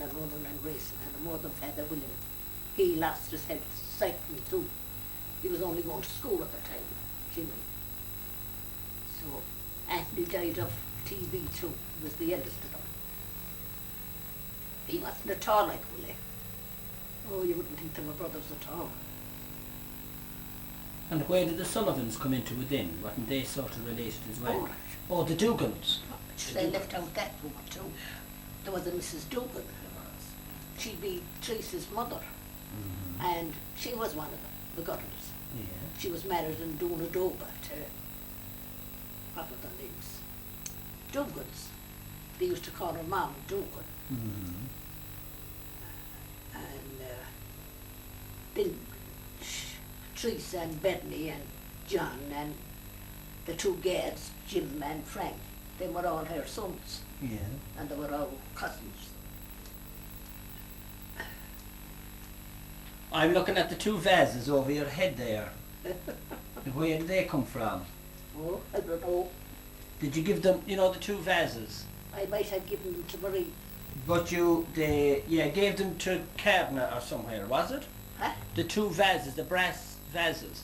and running and racing, and more than Father William. He lost his health cycling too. He was only going to school at the time, Jimmy. So Anthony died of TB too. He was the eldest of them. He wasn't at all like Willie. Oh, you wouldn't think they were brothers at all. And where did the Sullivans come into it then? Wasn't they sort of related as well? Oh, the Dugans. They left out that woman too. There was a Mrs. Dugan. She'd be Teresa's mother. Mm-hmm. And she was one of the girls. Yeah. She was married in Donadoba to, what were their names? Dugans. They used to call her Mom Dugan. Mm-hmm. And then Teresa and Benny and John and the two Gads, Jim and Frank, they were all her sons. Yeah. And they were all cousins. I'm looking at the two vases over your head there. Where did they come from? Oh, I don't know. Did you give them, you know, the two vases? I might have given them to Marie. But gave them to Cardinal or somewhere, was it? Huh? The two vases, the brass vases.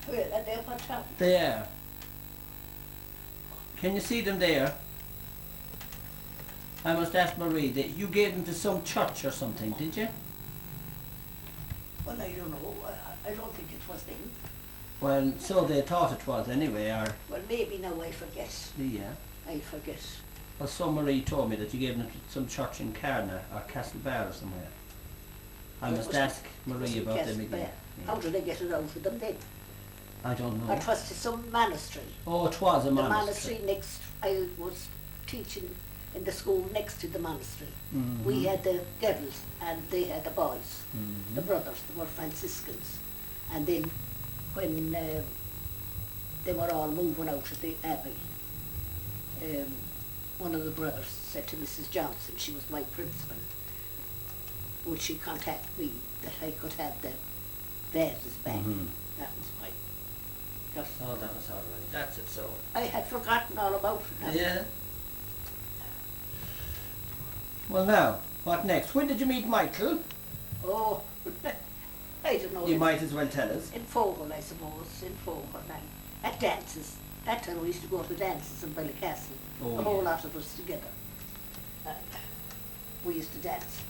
Where are they on top? There. Can you see them there? I must ask Marie, that you gave them to some church or something, did you? Well, I don't know. I don't think it was them. Well, so they thought it was anyway, or... Well, maybe now I forget. Yeah. I forget. Well, so Marie told me that you gave them to some church in Carna or Castlebar or somewhere. I must ask Marie about them again. Yeah. How did they get it out of them then? I don't know. It was to some monastery. Oh, it was a monastery. The monastery next, I was teaching in the school next to the monastery. Mm-hmm. We had the girls and they had the boys, Mm-hmm. the brothers, they were Franciscans. And then when they were all moving out of the abbey, one of the brothers said to Mrs. Johnson, she was my principal, would she contact me that I could have the vases back? Mm-hmm. That was why. Oh, that was all right. That's it, so. I had forgotten all about it now. Yeah. Well, now, what next? When did you meet Michael? Oh, I don't know. You might as well tell us. In Fogle, I suppose, in Fogle, and at dances. That time we used to go to dances in Ballycastle, Oh, a whole yeah. lot of us together. And we used to dance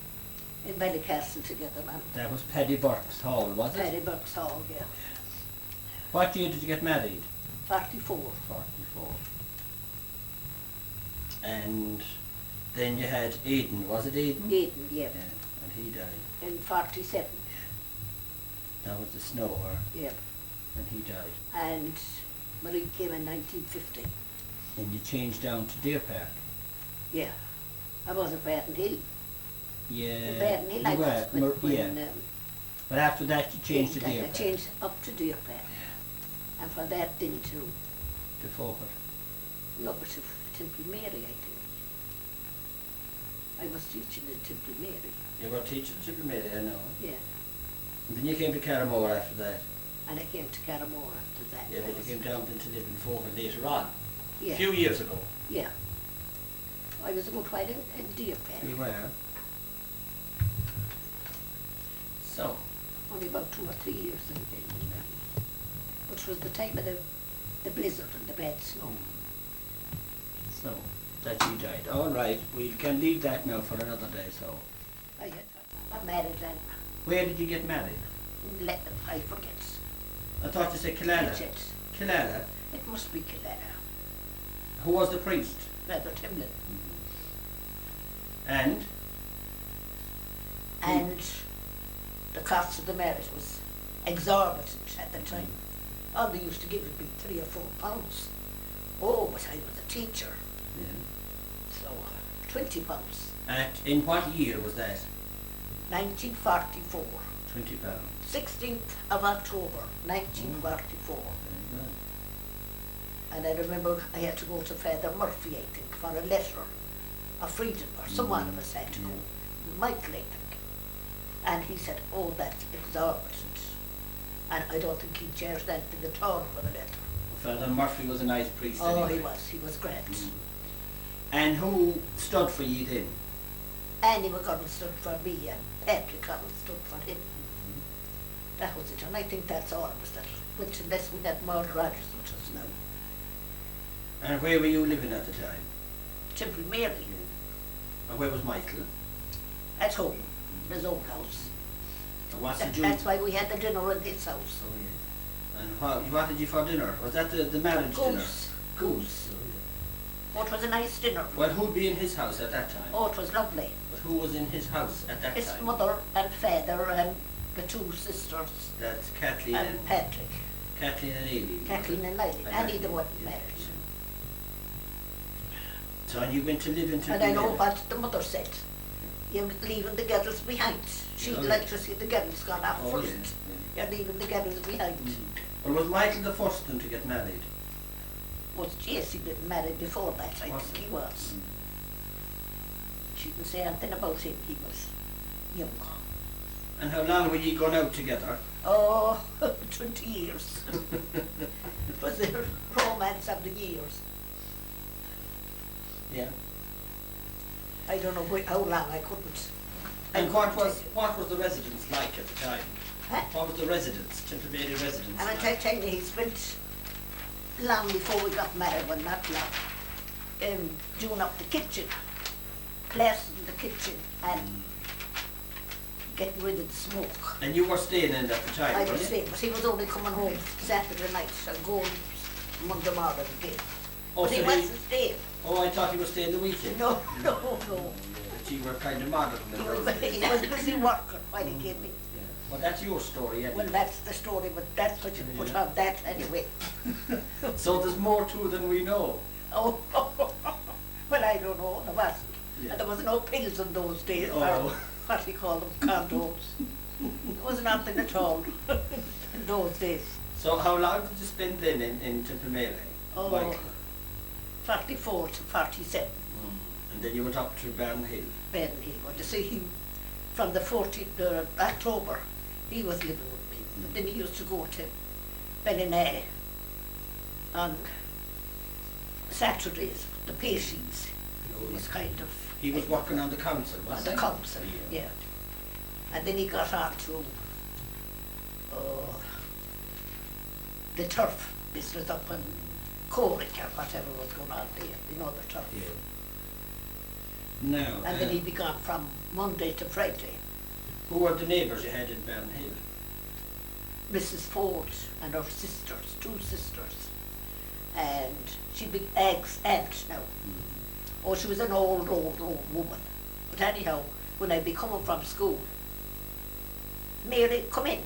in Ballycastle together, man. That was Paddy Burke's Hall, was it? Paddy Burke's Hall, yeah. What year did you get married? 44. 44. And then you had Aidan, was it Aidan? Aidan, yeah. And he died. In 47, That was the snower, yeah. and he died. And Marie came in 1950, And you changed down to Deer Park. yeah. I was at Barnhill. Yeah. In Barnhill you I were, was when yeah. But after that you changed to I Deer Park. changed up to Deer Park. And for that then to, To Focus. no, but to Temple Mary, I think. I was teaching in Temple Mary, You were teaching at Triple Mary, I know. yeah. And then you came to Carramore after that. And I came to Carramore after that. Yeah, but you came down then to live in Focus later on. Yeah, A few years ago. yeah. I was a good while in Deer Park, You were. So, only about 2 or 3 years which was the time of the blizzard and the bad snow. so that you died. All right, we can leave that now for another day. So, I got married and where did you get married? let them, I forget. I thought you said Killala. Bridget. Killala. It must be Killala, Who was the priest? Brother Timlin. And And the cost of the marriage was exorbitant at the time. Oh, they used to give it me £3 or £4. Oh, but I was a teacher, so £20. in what year was that? 1944, £20. 16th of October, 1944. Very good. And I remember I had to go to Father Murphy, I think, for a letter of freedom, or someone of us had to go. Michael, I think. And he said, oh, that's exorbitant. And I don't think he charged anything at all for the letter. Father Murphy was a nice priest. Oh, anyway. he was great. And who stood for you then? Annie McGovern stood for me and Patrick Collins stood for him. That was it, and I think that's all of us that went unless we had Maud Rogers with us now. And where were you living at the time? Temple Mary, And where was Michael? at home, in his own house. And what did you... That's why we had the dinner in his house. Oh, yeah. And what did you for dinner? Was that the marriage dinner? Goose. Oh, yeah. Oh, it was a nice dinner. Well, who'd be in his house at that time? Oh, it was lovely. But who was in his house at that His time? mother and father and the two sisters That's Kathleen and Patrick. Kathleen and Aileen. Kathleen and Lily. Annie they weren't yeah. married. So and you went to live in And I know Tipperary? what the mother said. You're leaving the girls behind. She'd Oh, like yeah. to see the girls gone off Oh, first. yeah, You're leaving the girls behind. Well, was Michael the first one to get married? Was yes, he'd been married before that, I Was think he? he was. She didn't say anything about him, he was young. And how long were you going out together? Oh, 20 years. It was the romance of the years. Yeah. I don't know how long I couldn't. And what was the residence like at the time? Huh? What was the residence, Tipperary residence And I like? tell you, he spent long before we got married, well not long, doing up the kitchen, plastering the kitchen and getting rid of the smoke. And you were staying in at the time, I were was you? saying, but he was only coming home Saturday night and going Monday morning again. Oh, But he so wasn't staying. Oh, I thought he was staying the weekend. No. But you were kind of modern in He those was, days. he was busy working while he came in. Yeah. Well, that's your story, anyway. Well, that's the story, but that's what you put Yeah. on that anyway. So there's more to it than we know. Oh, well, I don't know, there wasn't. Yeah. And there was no pills in those days, Oh. or what do you call them, condoms. There was nothing at all in those days. So how long did you spend then in Tipperary? Oh. Michael? 44 to 47, And then you went up to Barnhill. Barnhill. Well, you see, from the 14th October, he was living with me. But then he used to go to Ballina on Saturdays, the patients. He was kind of... He was working on the council, on wasn't the he? council, yeah. And then he got on to the turf business up in Corrick or whatever was going on there, you know, the turf. Yeah. Now, And then he began from Monday to Friday. who were the neighbours you had in Barnhill? Mrs. Ford and her sisters, two sisters. And she be Egg's aunt now. Oh, she was an old woman. But anyhow, when I'd be coming from school, Mary, come in.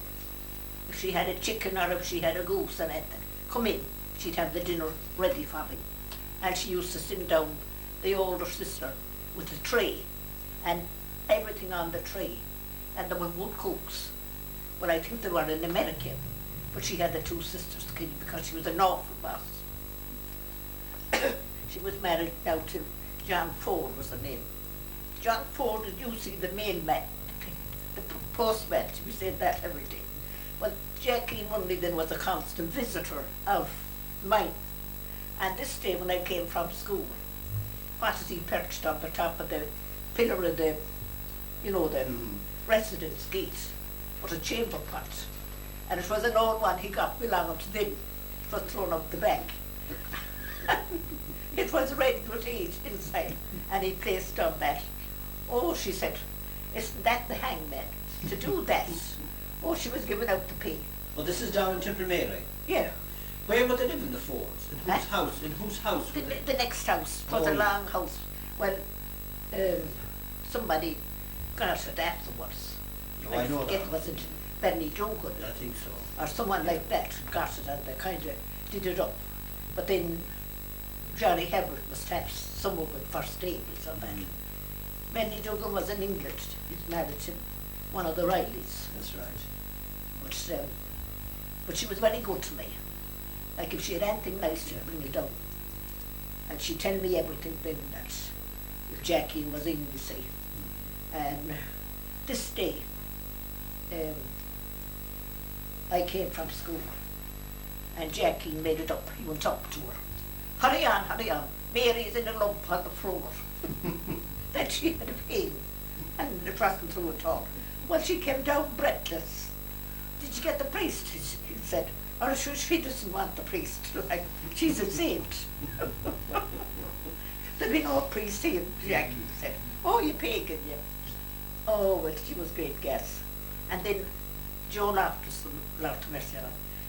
If she had a chicken or if she had a goose and anything, come in. She'd have the dinner ready for me. And she used to sit down, the older sister, with a tray and everything on the tray. And there were wood cooks. Well, I think they were in America, but she had the two sisters because she was an awful boss. She was married now to John Ford was her name. John Ford is usually the mailman, the postman, we said that every day. Well, Jackie Munley then was a constant visitor of mine. And this day when I came from school, what is he perched on the top of the pillar of the, you know, the residence gate, but a chamber pot. And it was an old one he got belonging to them. It was thrown out the back. It was red with age inside, and he placed on that. Oh, she said, isn't that the hangman to do that? Oh, she was giving out the pay. Well, this is down in Tipperary. Yeah, Where would they live in the Fords? In whose Huh? house? In whose house the, were they? the next house was Oh, a yeah. long house. Well, somebody got it afterwards. Oh, I know forget, that. was it Benny Duncan I think so. or someone like that got it and they kind of did it up. But then Johnny Hebert must have some of it for stables or that. Benny Duggan was in England. He's married to one of the Rileys. That's right. But she was very good to me. Like if she had anything nice, she'd bring it down. And she'd tell me everything then that if Jackie was in, you see. And this day, I came from school and Jackie made it up. He went up to her. Hurry on, Mary's in a lump on the floor. Then she had a pain, and it wasn't through at all. Well, she came down breathless. Did you get the priest? He said. Or she doesn't want the priest. Like, she's a saint. There'd be no priest here, Jackie said. Oh, you pagan, you. Oh, well, she was great guess. And then Joe Loftus,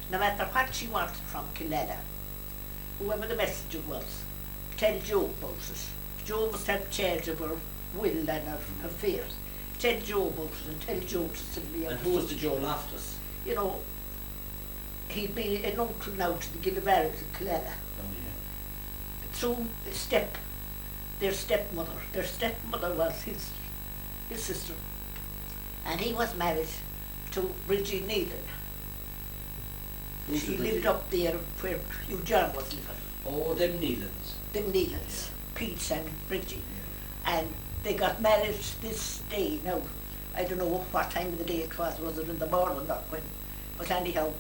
no matter what she wanted from Killella, whoever the messenger was, tell Joe about it. Joe must have charge of her will and her affairs. Tell Joe about it and tell Joe to send me out. And who was the Joe Loftus? You know, he'd be an uncle now to the Gillivarans in Killella. Oh, yeah. Through their stepmother was his sister. And he was married to Bridgie Neelan. Who's She the lived Bridgie? up there where Hugh John was living. Oh, them Neelans. Them Neelans, Pete and Bridgie. And they got married this day. Now, I don't know what time of the day it was it in the morning or when? But anyhow,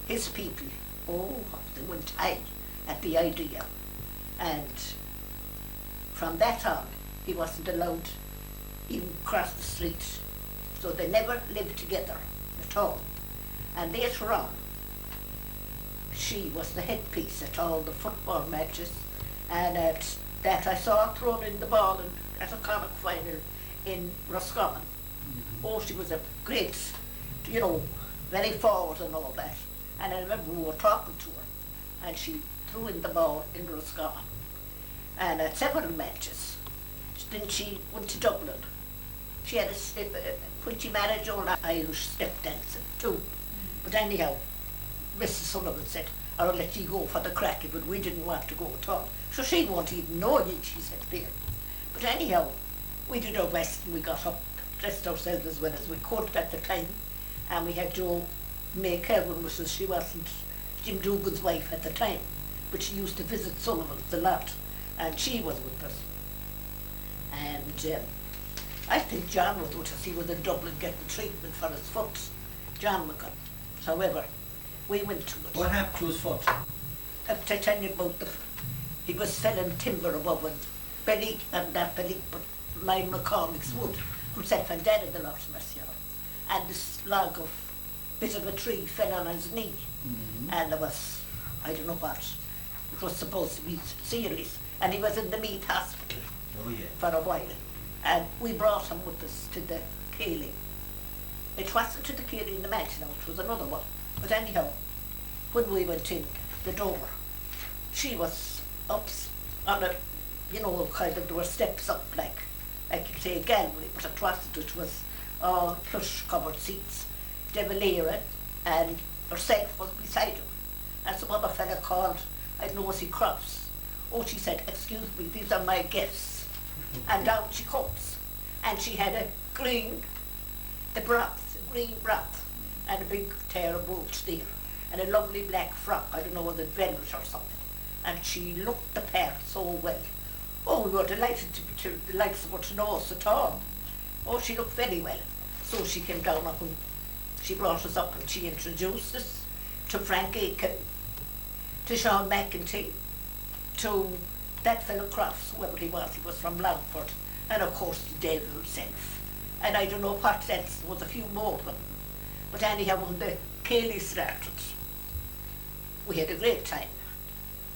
his people, they went high at the idea. And from that on, he wasn't allowed even cross the street. So they never lived together at all. And later on, she was the headpiece at all the football matches, and at that I saw her thrown in the ball at a comic final in Roscommon. Oh, she was a great, very forward and all that. And I remember we were talking to her, and she threw in the ball in Roscommon. And at several matches, then she went to Dublin. She had when she married Joe, Irish step dancing too. But anyhow, Mrs. Sullivan said, I'll let you go for the crack, but we didn't want to go at all. So she won't even know you, she said there. But anyhow, we did our best and we got up, dressed ourselves as well as we could at the time. And we had Joe May Kelvin with us. She wasn't Jim Dugan's wife at the time, but she used to visit Sullivan's a lot, and she was with us. And I think John was with us. He was in Dublin getting treatment for his foot. John McCann. However, we went to it. What happened to his foot? To tell you about he was selling timber above and Belly, and not Belly, but my McCormick's wood, himself and Dad in the lot of us, And this log of bit of a tree fell on his knee. And there was, I don't know what, it was supposed to be serious. And he was in the Meath Hospital for a while. And we brought him with us to the Cayley. It wasn't to the Cayley in the mansion, it was another one. But anyhow, when we went in the door, she was up on a, kind of, there were steps up like you say a gallery, but it wasn't, it was all plush covered seats. De Valera and herself was beside her. And some other fella called, I don't know, was he Crofts? Oh, she said, excuse me, these are my guests. And down she comes. And she had a green broth, and a big tear of boots there, and a lovely black frock, I don't know whether velvet or something. And she looked the part so well. Oh, we were delighted to the likes of her to know us at all. Oh, she looked very well. So she came down up and she brought us up and she introduced us to Frank Aiken, to Sean McEntee, to that fellow Crofts, whoever he was from Longford, and of course the devil himself. And I don't know what else, there was a few more of them. But anyhow, when the Cayley started, we had a great time.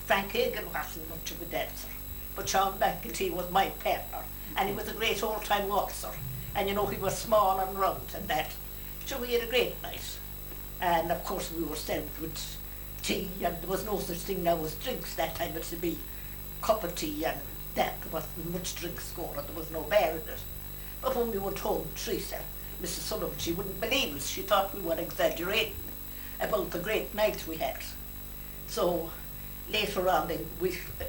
Frank Hagan wasn't much of a dancer, but Sean McEntee was my partner, and he was a great old-time waltzer. And he was small and round and that. So we had a great night. And of course we were served with tea, and there was no such thing now as drinks that time. It would be cup of tea and that. There wasn't much drinks going on, there was no beer in it. But when we went home, Teresa, Mrs. Sullivan, she wouldn't believe us. She thought we were exaggerating about the great night we had. So later on, then,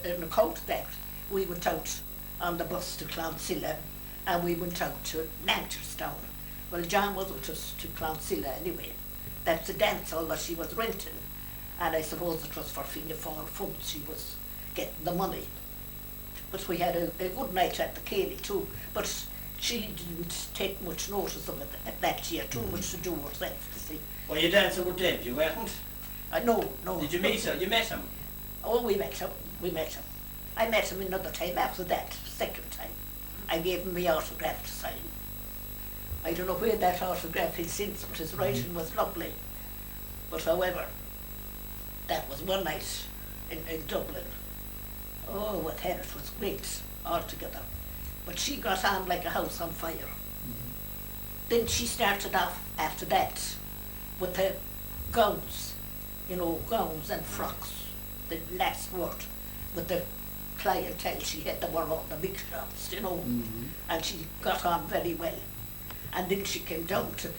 in account of that, we went out on the bus to Clonsilla, and we went out to Lancasterstown. Well, John was with us to Clonsilla anyway. That's the dance hall that she was renting, and I suppose it was for Fianna Fáil funds she was getting the money. But we had a good night at the Cayley too, but she didn't take much notice of it at that year, too much to do herself, to see. Well, you dancing with Deb, you weren't? No. Did you meet her? You met him? Oh, we met him. I met him another time after that, second time. I gave him my autograph to sign. I don't know where that autograph is since, but his writing was lovely. But however, that was one night in Dublin. Oh, with her it was great altogether. But she got on like a house on fire. Then she started off after that with the gowns, gowns and frocks, the last word, with the clientele she had, they were all the big shops, and she got on very well. And then she came down to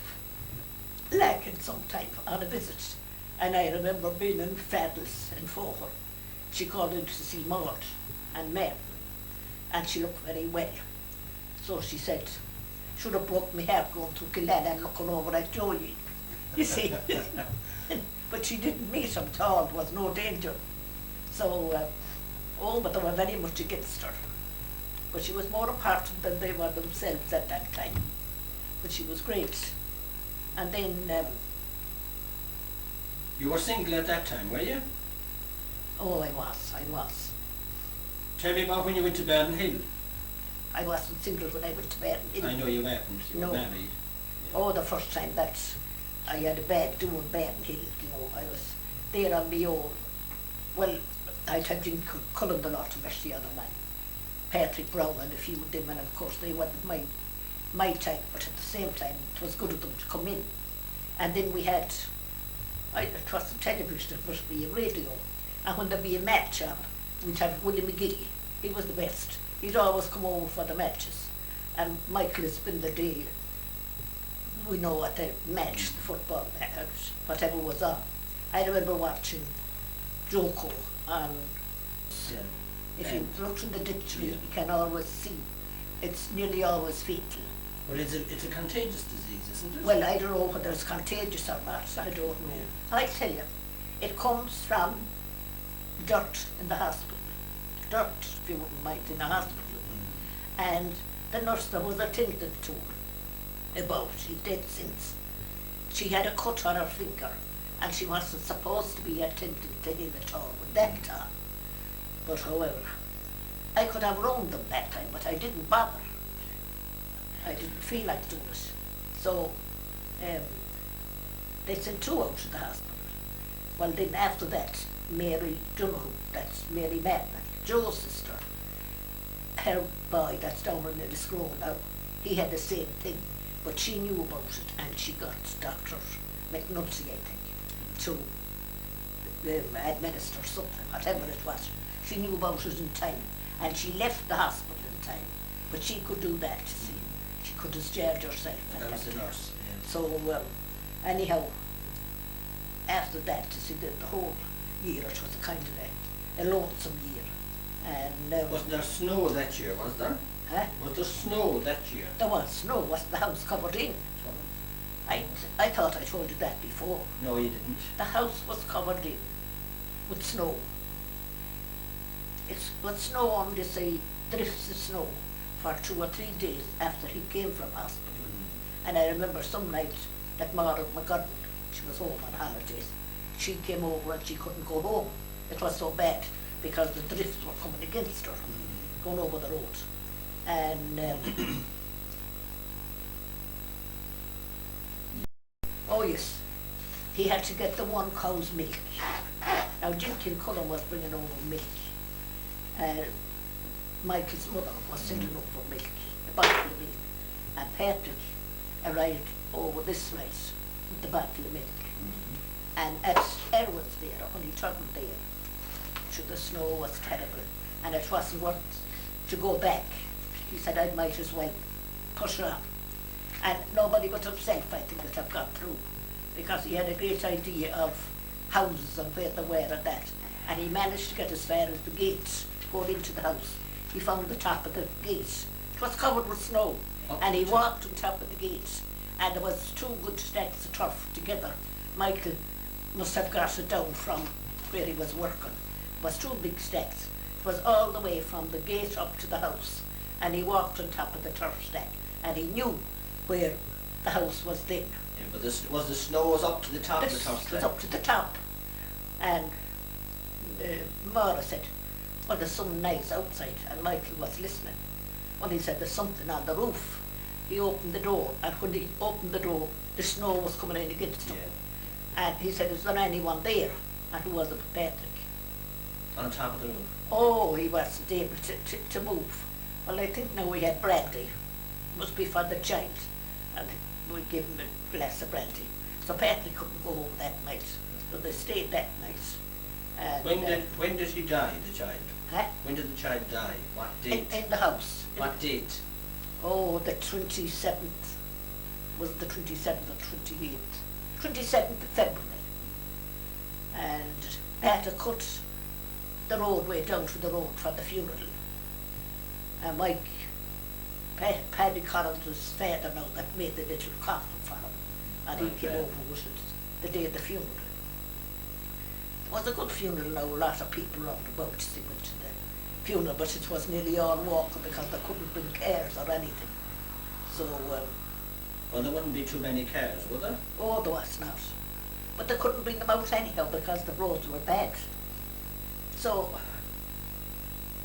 Lakin sometime on a visit, and I remember being in Faddles in Foher. She called in to see Maud and Martin, and she looked very well. So she said, should have broke my heart going through Killala looking over at Joey, you see. But she didn't meet him at all, there was no danger. So, but they were very much against her. But she was more important than they were themselves at that time. But she was great. And then... you were single at that time, were you? Oh, I was. Tell me about when you went to Barnhill. I wasn't single when I went to Barnhill. I know you weren't, you were married. Yeah. Oh, the first time that I had a bad doing Barnhill, I was there on my own. Well, I'd had Jim Cullen the lot of mercy on a man, Patrick Brown and a few of them, and of course they wasn't my type, but at the same time it was good of them to come in. And then we had, it wasn't television, it must be a radio, and when there'd be a match on, we'd have Willie McGee, he was the best. He'd always come over for the matches, and Michael has been the day, we know at the match, the football match, whatever was on. I remember watching Joko on, if you look in the dictionary, you can always see, it's nearly always fatal. But it's a contagious disease, isn't it? Well, I don't know whether it's contagious or not, I don't know. Yeah. I tell you, it comes from dirt in the hospital. Dirt, if you wouldn't mind, in the hospital. And the nurse that was attended to she's dead since, she had a cut on her finger, and she wasn't supposed to be attending to him at all with that time. But however, I could have run them that time, but I didn't bother. I didn't feel like doing it. So they sent two out to the hospital. Well, then after that, Mary Donoghue, that's Mary Madden, Joe's sister, her boy that's down in the scroll now, he had the same thing, but she knew about it, and she got Dr. McNulty, I think, to administer something, whatever it was. She knew about it in time, and she left the hospital in time, but she could do that, you see. She could discharge herself at That was the time. nurse. Yeah. So, anyhow, after that, you see, the whole year, it was a kind of a lonesome year. And Was there snow that year, was there? huh? Was there snow that year? There was snow, wasn't the house covered in? I thought I told you that before. No, you didn't. The house was covered in with snow. It's with snow on, they say, drifts of snow for 2 or 3 days after he came from hospital. And I remember some night that Mara McGodden, she was home on holidays, she came over and she couldn't go home. It was so bad because the drifts were coming against her, going over the road. And oh yes, he had to get the one cow's milk. Now Jim Kilcullen was bringing over milk. Michael's mother was sending over milk, a bottle of milk. And Patrick arrived over this night with the bottle of milk. And at Erwin's there, when he travelled there, the snow was terrible, and it wasn't worth to go back. He said, I might as well push on. And nobody but himself, I think, would have got through, because he had a great idea of houses and where they were and that. And he managed to get as far as the gates, going into the house. He found the top of the gate. It was covered with snow, and he walked on top of the gate, and there was 2 good stacks of turf together. Michael must have got it down from where he was working. It was 2 big stacks. It was all the way from the gate up to the house, and he walked on top of the turf stack, and he knew where the house was then. Yeah, but the snow was up to the top of the turf It stack? was up to the top. And Mara said, Well, there's some noise outside, and Michael was listening. Well, he said, there's something on the roof. He opened the door, and when he opened the door, the snow was coming in against him. Yeah. And he said, is there anyone there? And who was it? Patrick. On top of the roof. Oh, he wasn't able to move. Well, I think now we had brandy. Must be for the child. And we gave him a glass of brandy. So Patrick couldn't go home that night. So they stayed that night. And, When did he die, the child? huh? When did the child die? What date? In the house. What date? Oh, the 27th. Was it the 27th or 28th? 27th of February. And Peter cut the roadway down to the road for the funeral. And Mike, Paddy Collins' father now that made the little coffin for him. And he came over with it the day of the funeral. It was a good funeral now, a lot of people round about they went to the funeral, but it was nearly all walking because they couldn't bring cars or anything. So, Well, there wouldn't be too many cars, would there? oh, there was not. But they couldn't bring them out anyhow because the roads were bad. So,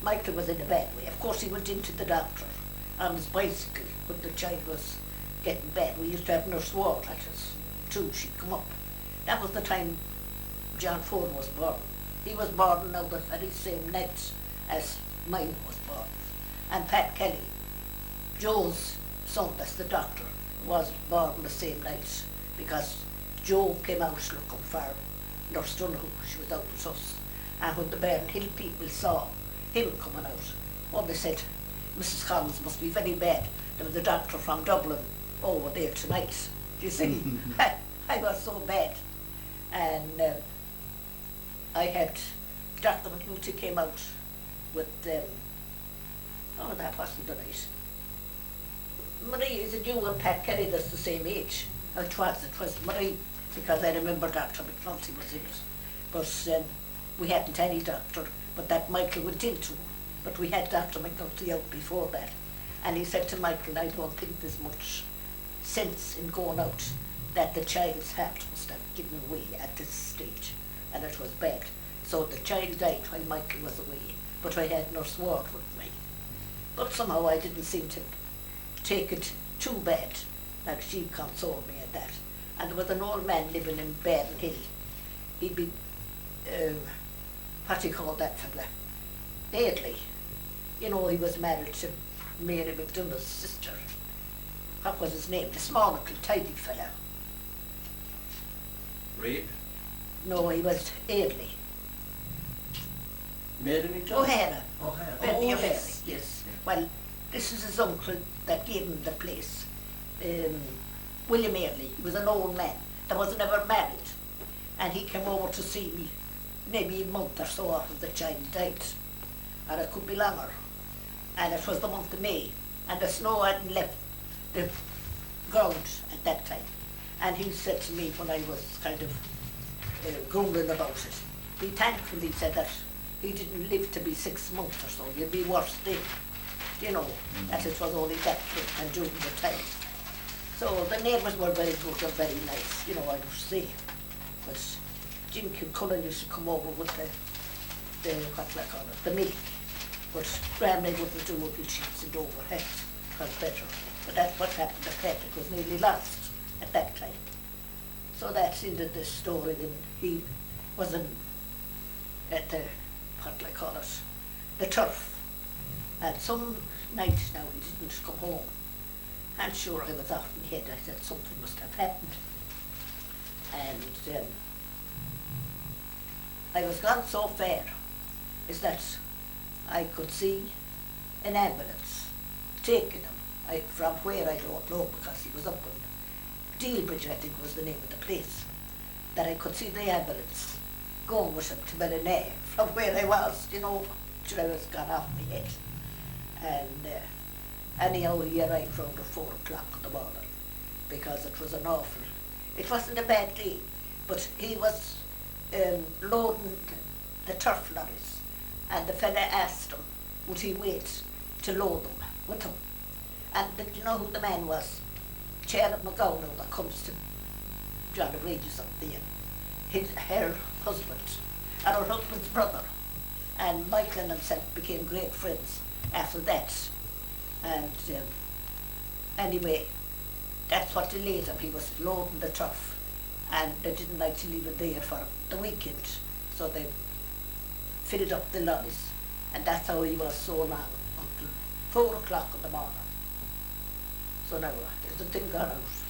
Michael was in a bad way. Of course, he went into the doctor on his bicycle when the child was getting bad. We used to have Nurse Ward at us too. She'd come up. That was the time John Ford was born. He was born now the very same night as mine was born. And Pat Kelly, Joe's son, that's the doctor, was born the same night because Joe came out looking for Nurse Dunham. She was out with us. And when the Barnhill people saw him coming out, oh, they said, Mrs. Collins must be very bad. There was a doctor from Dublin over there tonight. Do you see? I was so bad. And I had, Dr. McNulty came out with, oh, that wasn't the night. Marie, is it you and Pat Kelly that's the same age? Oh, it was Marie, because I remember Dr. McNulty was in it. But we hadn't any doctor, but that Michael went into. But we had Dr. McNulty out before that. And he said to Michael, I don't think there's much sense in going out, that the child's heart must have given way at this stage. And it was bad. So the child died while Michael was away. But I had Nurse Ward with me. But somehow I didn't seem to take it too bad. Like she consoled me at that. And there was an old man living in Barnhill. He'd be, what do you call that fella? Aidley. You know, he was married to Mary McDonough's sister. What was his name? The small little tidy fella. Reed? No, he was Aidley. Mary McDonald? O'Hara. O'Hara. Bernie Oh, O'Hara, yes, yes. Well, this is his uncle that gave him the place. William Airley. He was an old man that was never married. And he came over to see me maybe a month or so after the child died. Or it could be longer. And it was the month of May. And the snow hadn't left the ground at that time. And he said to me when I was kind of grumbling about it, be thankful, he said, that he didn't live to be 6 months or so. You'd be worse then. You know, that it was only that quick and during the time. So the neighbours were very good and very nice, you know, I must say. But Jim Cullen used to come over with the what do I call it, the milk. But Granny wouldn't do it till she'd sit overhead. It was better. But that's what happened to Pat. It was nearly lost at that time. So that's ended the story. Then he was in, at the, what do I call it, the turf. And some night now he didn't come home. I'm sure I was off my head. I said something must have happened. And I was gone so far is that I could see an ambulance taking him from where I don't know, because he was up in Dealbridge, I think was the name of the place, that I could see the ambulance going with him to Ballina from where I was, you know, till I was gone off my head. And anyhow, he arrived around 4 o'clock in the morning, because it was an awful, it wasn't a bad day, but he was loading the turf lorries, and the fella asked him, would he wait to load them with him? And did you know who the man was? Charlotte McGowan, that comes to John of Regis up there. Her husband, and her husband's brother. And Michael and himself became great friends after that. And anyway, that's what delayed him. He was loading the turf, and they didn't like to leave it there for the weekend, so they filled up the lorries, and that's how he was so long, until 4 o'clock in the morning. So now, there's the thing gone out.